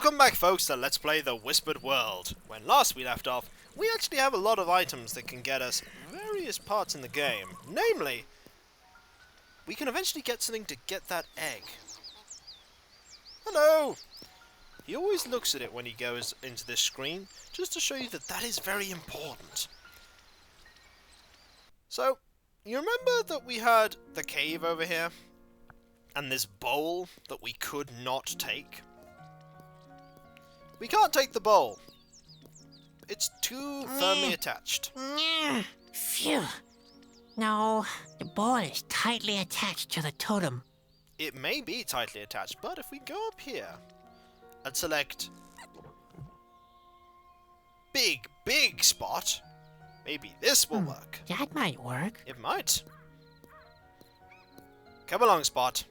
Welcome back, folks, to Let's Play The Whispered World. When last we left off, we actually have a lot of items that can get us various parts in the game. Namely, we can eventually get something to get that egg. Hello! He always looks at it when he goes into this screen, just to show you that that is very important. So, you remember that we had the cave over here? And this bowl that we could not take? We can't take the bowl. It's too firmly attached. Phew. No, the bowl is tightly attached to the totem. It may be tightly attached, but if we go up here and select big spot, maybe this will work. That might work. It might. Come along, Spot.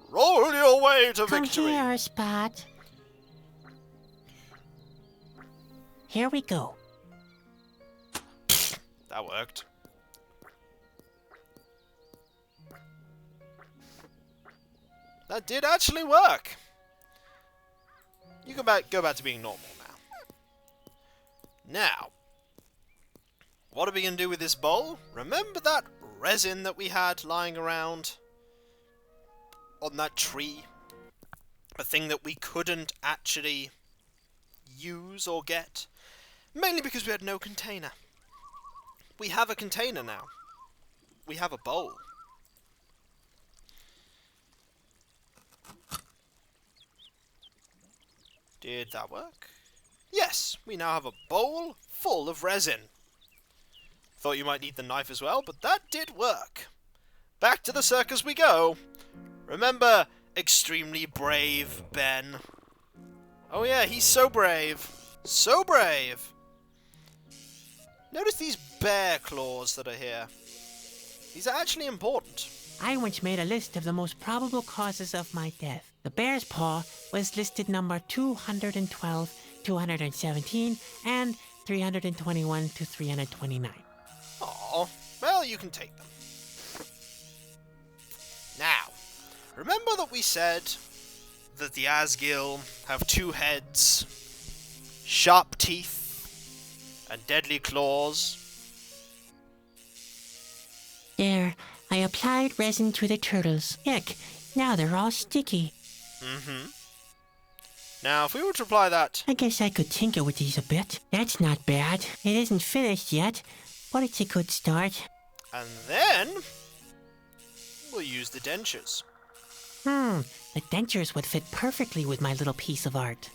Roll your way to Come victory. here, Spot. Here we go. That worked. That did actually work. You go back to being normal now. Now, what are we going to do with this bowl? Remember that resin that we had lying around on that tree? A thing that we couldn't actually use or get? Mainly because we had no container. We have a container now. We have a bowl. Did that work? Yes, we now have a bowl full of resin. Thought you might need the knife as well, but that did work. Back to the circus we go. Remember extremely brave Ben? Oh yeah, he's so brave. So brave. Notice these bear claws that are here. These are actually important. I once made a list of the most probable causes of my death. The bear's paw was listed number 212, 217, and 321 to 329. Oh, well, you can take them. Now, remember that we said that the Asgil have two heads, sharp teeth, and deadly claws? There, I applied resin to the turtles. Yuck, now they're all sticky. Now, if we were to apply that... I guess I could tinker with these a bit. That's not bad. It isn't finished yet, but it's a good start. And then... we'll use the dentures. The dentures would fit perfectly with my little piece of art.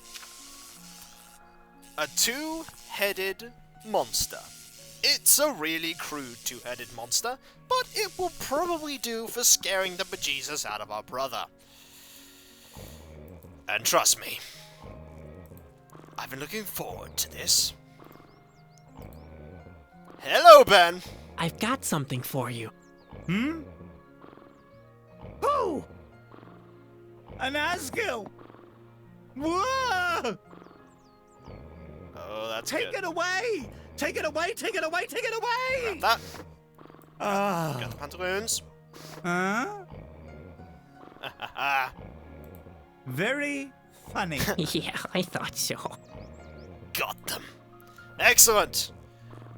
A two-headed monster. It's a really crude two-headed monster, but it will probably do for scaring the bejesus out of our brother. And trust me, I've been looking forward to this. Hello, Ben! I've got something for you. Who? An Asgil! Whoa! Oh, that's Take good. it away! Take it away! Take it away! Take it away! Grab that. Ah. Got the pantaloons. Huh? Ha Very funny. Yeah, I thought so. Got them. Excellent.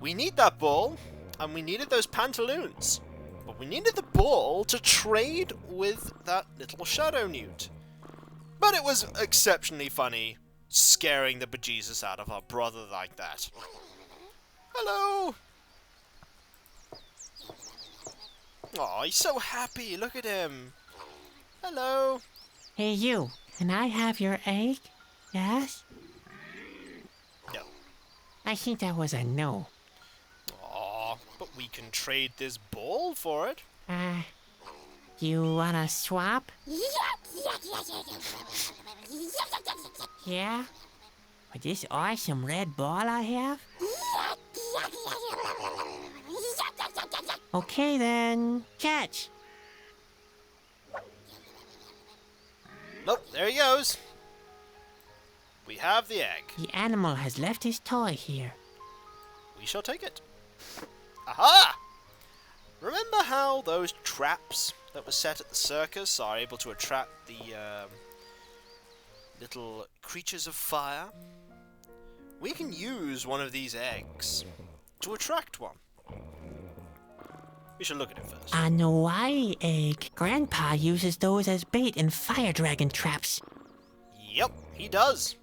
We need that ball, and we needed those pantaloons. But we needed the ball to trade with that little shadow newt. But it was exceptionally funny scaring the bejesus out of our brother like that. Hello! Aw, he's so happy. Look at him. Hello. Hey, you. Can I have your egg? Yes? No. I think that was a no. Aw, but we can trade this ball for it. You wanna swap? Yeah? With this awesome red ball I have? Okay then, catch! Nope, there he goes. We have the egg. The animal has left his toy here. We shall take it. Aha! Remember how those traps that were set at the circus are able to attract the little creatures of fire. We can use one of these eggs to attract one. We should look at it first. A Hawaii egg. Grandpa uses those as bait in fire dragon traps. Yep, he does.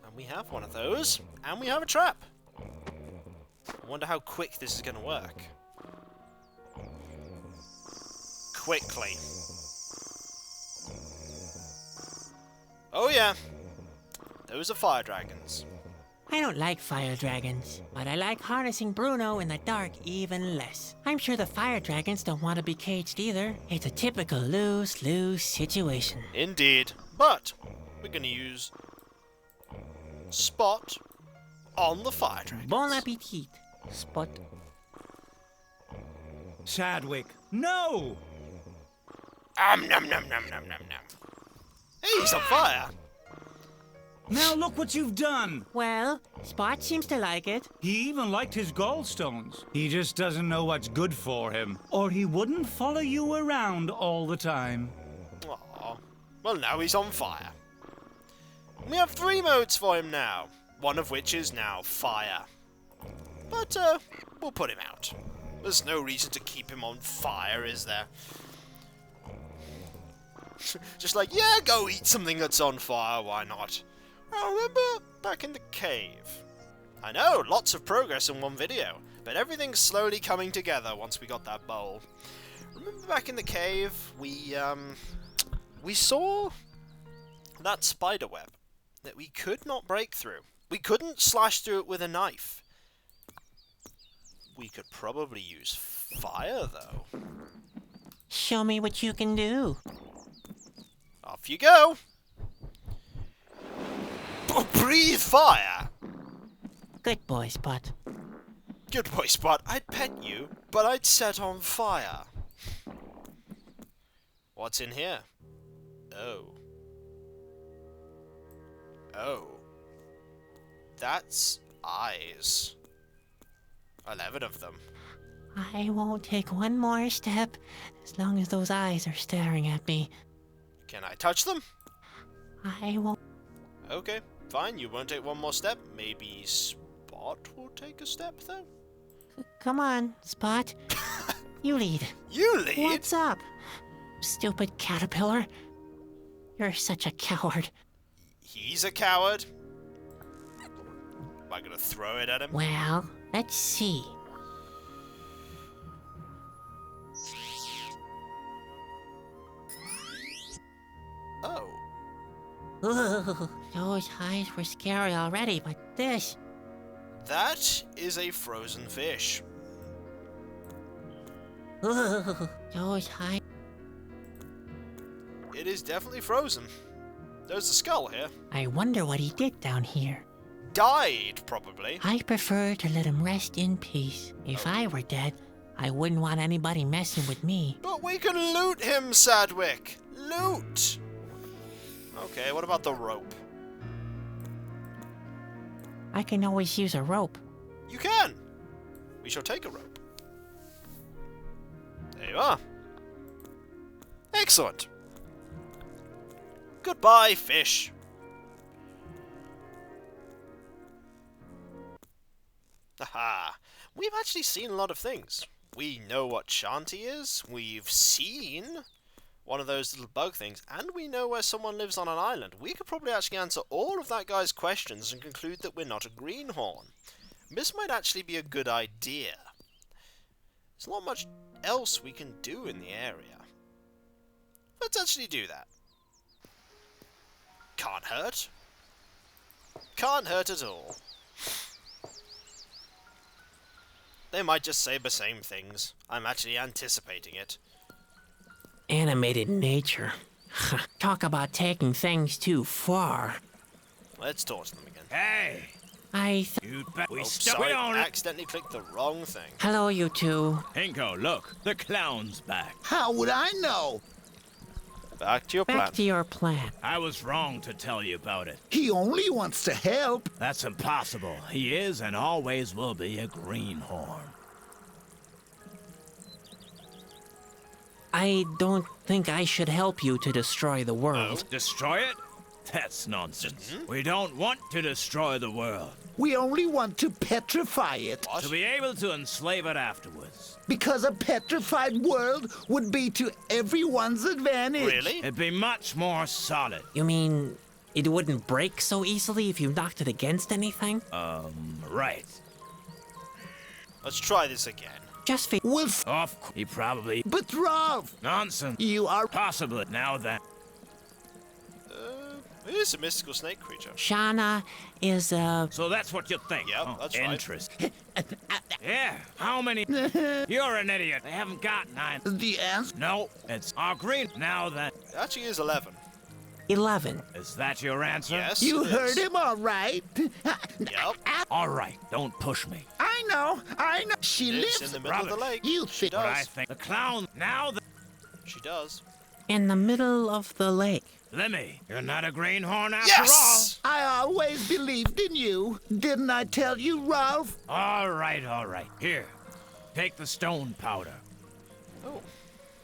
And we have one of those, and we have a trap. I wonder how quick this is going to work. Quickly. Oh yeah, those are fire dragons. I don't like fire dragons, but I like harnessing Bruno in the dark even less. I'm sure the fire dragons don't want to be caged either. It's a typical lose-lose situation. Indeed, but we're going to use Spot on the fire dragons. Bon appetit, Spot. Chadwick, no! Nom nom nom nom nom nom. Hey, he's on fire. Now look what you've done! Well, Spot seems to like it. He even liked his gallstones. He just doesn't know what's good for him, or he wouldn't follow you around all the time. Aw. Well, now he's on fire. We have 3 modes for him now, one of which is now fire. But, we'll put him out. There's no reason to keep him on fire, is there? Just like, yeah, go eat something that's on fire, why not? I remember back in the cave. I know, lots of progress in one video, but everything's slowly coming together once we got that bowl. Remember back in the cave, we saw that spider web that we could not break through. We couldn't slash through it with a knife. We could probably use fire, though. Show me what you can do. Off you go! Breathe fire! Good boy, Spot. Good boy, Spot. I'd pet you, but I'd set on fire. What's in here? Oh. Oh. That's eyes. 11 of them. I won't take one more step as long as those eyes are staring at me. Can I touch them? I won't. Okay, fine. You won't take one more step. Maybe Spot will take a step, though? Come on, Spot. You lead. You lead? What's up, stupid caterpillar? You're such a coward. He's a coward. Am I gonna throw it at him? Well, let's see. Oh. Ugh, those eyes were scary already, but this... That is a frozen fish. Ugh, those eyes... It is definitely frozen. There's a skull here. I wonder what he did down here. Died, probably. I prefer to let him rest in peace. If I were dead, I wouldn't want anybody messing with me. But we can loot him, Sadwick. Loot! Okay, what about the rope? I can always use a rope. You can! We shall take a rope. There you are. Excellent. Goodbye, fish. Haha. We've actually seen a lot of things. We know what Shanti is. We've seen one of those little bug things. And we know where someone lives on an island. We could probably actually answer all of that guy's questions and conclude that we're not a greenhorn. This might actually be a good idea. There's not much else we can do in the area. Let's actually do that. Can't hurt. Can't hurt at all. They might just say the same things. I'm actually anticipating it. Animated nature. Talk about taking things too far. Let's talk to them again. Hey, You bet we Oh, stuck sorry, it on. accidentally clicked the wrong thing. Hello, you two. Hinko, look, the clown's back. How would I know? Back to your plan. Back to your plan. I was wrong to tell you about it. He only wants to help. That's impossible. He is and always will be a greenhorn. I don't think I should help you to destroy the world. Destroy it? That's nonsense. We don't want to destroy the world. We only want to petrify it. What? To be able to enslave it afterwards. Because a petrified world would be to everyone's advantage. Really? It'd be much more solid. You mean it wouldn't break so easily if you knocked it against anything? Right. Let's try this again. Just for Well, Of course. He probably... but Ralph, Nonsense. you are... Possibly. Now then. It is a mystical snake creature. Shauna is So that's what you think. Yeah, that's right. Interesting. Yeah. How many... You're an idiot. They haven't got 9. The answer... No, it's our green. Now then. It actually is 11. 11. Is that your answer? Yes. You it heard is. him all right. Yep. All right. Don't push me. I know. She It's lives... in the middle of the Robert, lake. You She think... But I does. think the clown... Now then. She does. In the middle of the lake. Lemmy, you're not a greenhorn after Yes! I always believed in you. Didn't I tell you, Ralph? all. All right, all right. Here. Take the stone powder. Oh.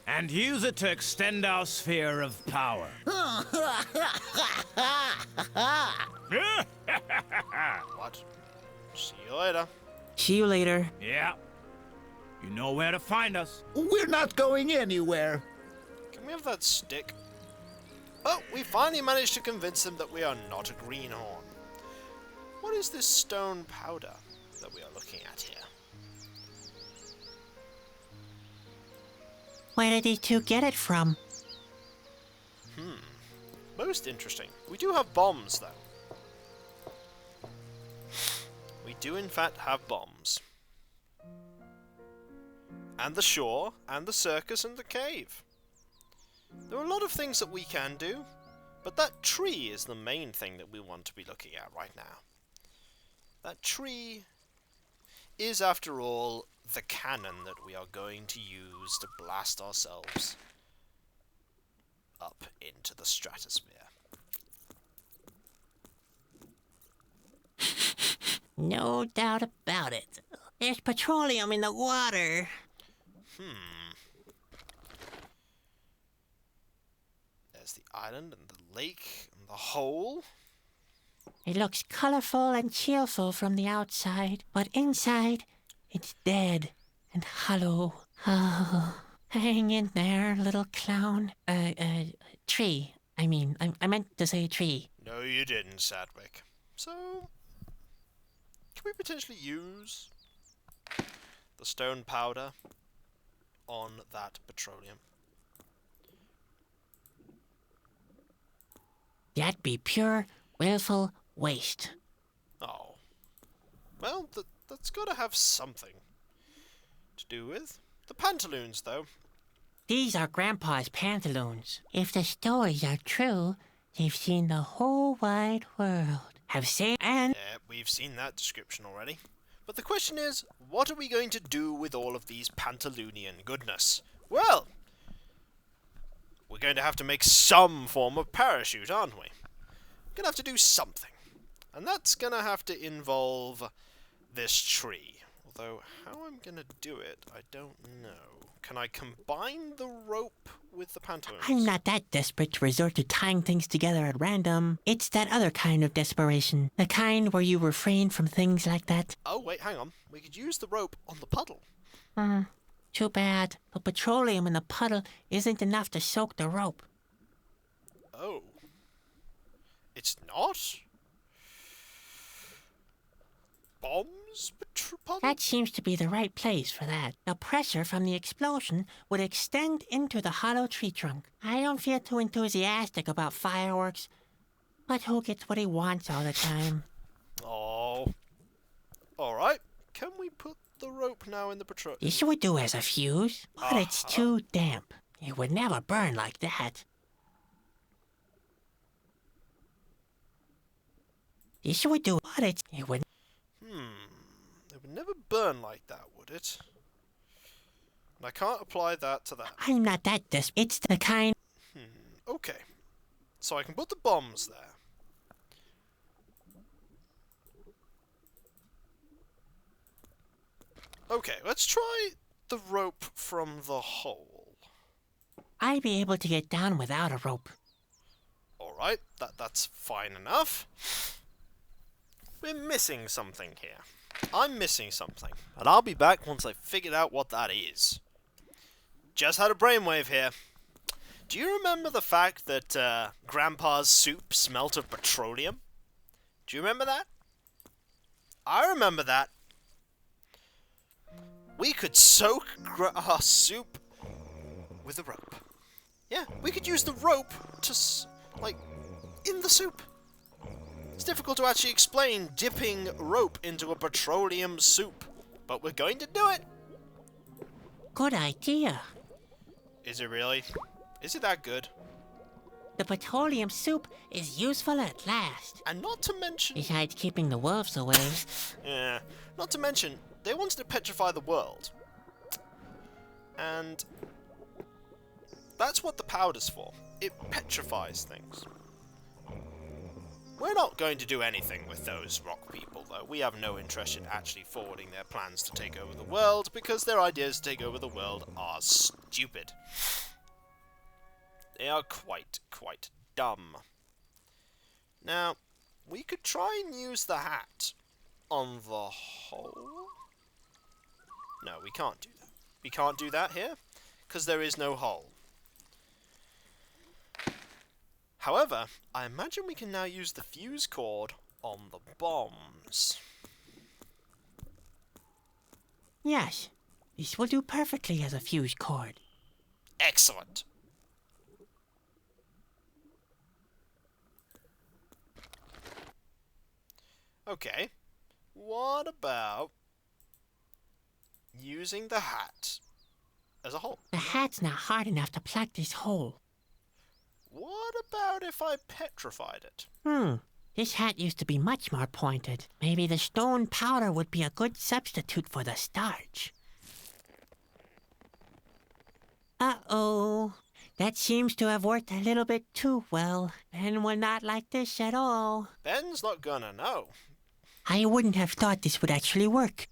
And use it to extend our sphere of power. What? See you later. See you later. Yeah. You know where to find us. We're not going anywhere. Can we have that stick? Oh, we finally managed to convince them that we are not a greenhorn. What is this stone powder that we are looking at here? Where did these two get it from? Most interesting. We do have bombs, though. We do, in fact, have bombs. And the shore, and the circus, and the cave. There are a lot of things that we can do, but that tree is the main thing that we want to be looking at right now. That tree is, after all, the cannon that we are going to use to blast ourselves up into the stratosphere. No doubt about it. There's petroleum in the water. There's the island and the lake and the hole. It looks colorful and cheerful from the outside, but inside, it's dead and hollow. Oh, hang in there, little clown. Tree. I meant to say tree. No, you didn't, Sadwick. So, can we potentially use the stone powder on that petroleum? That'd be pure, willful waste. Oh. Well, that's got to have something to do with. The pantaloons, though. These are Grandpa's pantaloons. If the stories are true, they've seen the whole wide world. Have seen and... Yeah, we've seen that description already. But the question is, what are we going to do with all of these pantaloonian goodness? Well, we're going to have to make some form of parachute, aren't we? We're going to have to do something. And that's going to have to involve this tree. Although, how I'm going to do it, I don't know. Can I combine the rope with the pantaloons? I'm not that desperate to resort to tying things together at random. It's that other kind of desperation. The kind where you refrain from things like that. Oh, wait, hang on. We could use the rope on the puddle. Too bad. The petroleum in the puddle isn't enough to soak the rope. Oh. It's not? Bombs? Puddle? That seems to be the right place for that. The pressure from the explosion would extend into the hollow tree trunk. I don't feel too enthusiastic about fireworks, but who gets what he wants all the time? Oh. Alright. Can we put the rope now in the petroleum? This would do as a fuse, but it's too damp. It would never burn like that. This would do, but it would... It would never burn like that, would it? And I can't apply that to that. I'm not that desperate. It's the kind... Okay. So I can put the bombs there. Okay, let's try the rope from the hole. I'd be able to get down without a rope. Alright. alright. That's fine enough. We're missing something here. I'm missing something, and I'll be back once I've figured out what that is. Just had a brainwave here. Do you remember the fact that Grandpa's soup smelt of petroleum? Do you remember that? I remember that. We could soak our soup with a rope. Yeah, we could use the rope to, in the soup. It's difficult to actually explain dipping rope into a petroleum soup, but we're going to do it. Good idea. Is it really? Is it that good? The petroleum soup is useful at last. And not to mention... Besides keeping the wolves away. Yeah, not to mention, they wanted to petrify the world. And that's what the powder's for. It petrifies things. We're not going to do anything with those rock people, though. We have no interest in actually forwarding their plans to take over the world, because their ideas to take over the world are stupid. They are quite dumb. Now, we could try and use the hat on the hole. No, we can't do that. We can't do that here, because there is no hole. However, I imagine we can now use the fuse cord on the bombs. Yes, this will do perfectly as a fuse cord. Excellent. Okay, what about using the hat as a hole? The hat's not hard enough to plug this hole. What about if I petrified it? This hat used to be much more pointed. Maybe the stone powder would be a good substitute for the starch. Uh-oh. That seems to have worked a little bit too well. Ben will not like this at all. Ben's not gonna know. I wouldn't have thought this would actually work.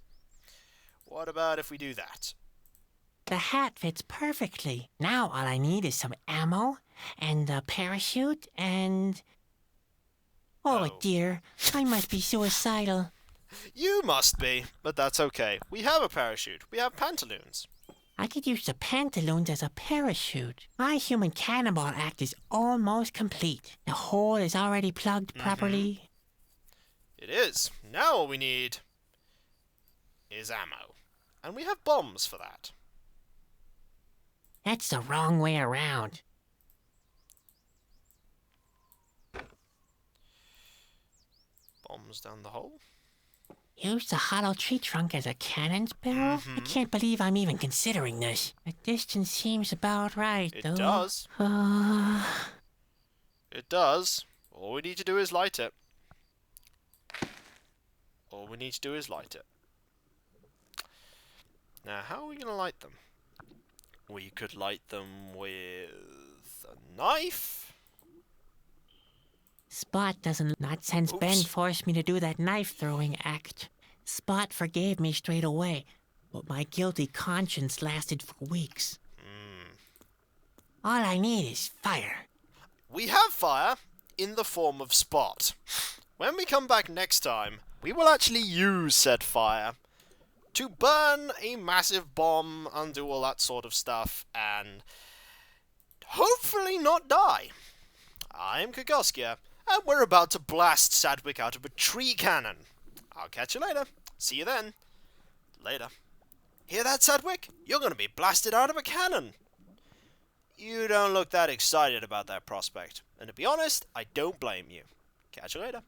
What about if we do that? The hat fits perfectly. Now all I need is some ammo and a parachute and... Oh dear, I must be suicidal. You must be, but that's okay. We have a parachute. We have pantaloons. I could use the pantaloons as a parachute. My human cannonball act is almost complete. The hole is already plugged properly. It is. Now all we need is ammo. And we have bombs for that. That's the wrong way around. Bombs down the hole. Use the hollow tree trunk as a cannon's barrel? I can't believe I'm even considering this. The distance seems about right, though. It does. It does. All we need to do is light it. All we need to do is light it. Now, how are we going to light them? We could light them with a knife. Spot doesn't, not since Oops. Ben forced me to do that knife-throwing act. Spot forgave me straight away, but my guilty conscience lasted for weeks. All I need is fire. We have fire in the form of Spot. When we come back next time, we will actually use said fire to burn a massive bomb and do all that sort of stuff, and hopefully not die. I'm Kikoskia, and we're about to blast Sadwick out of a tree cannon. I'll catch you later. See you then. Later. Hear that, Sadwick? You're going to be blasted out of a cannon. You don't look that excited about that prospect, and to be honest, I don't blame you. Catch you later.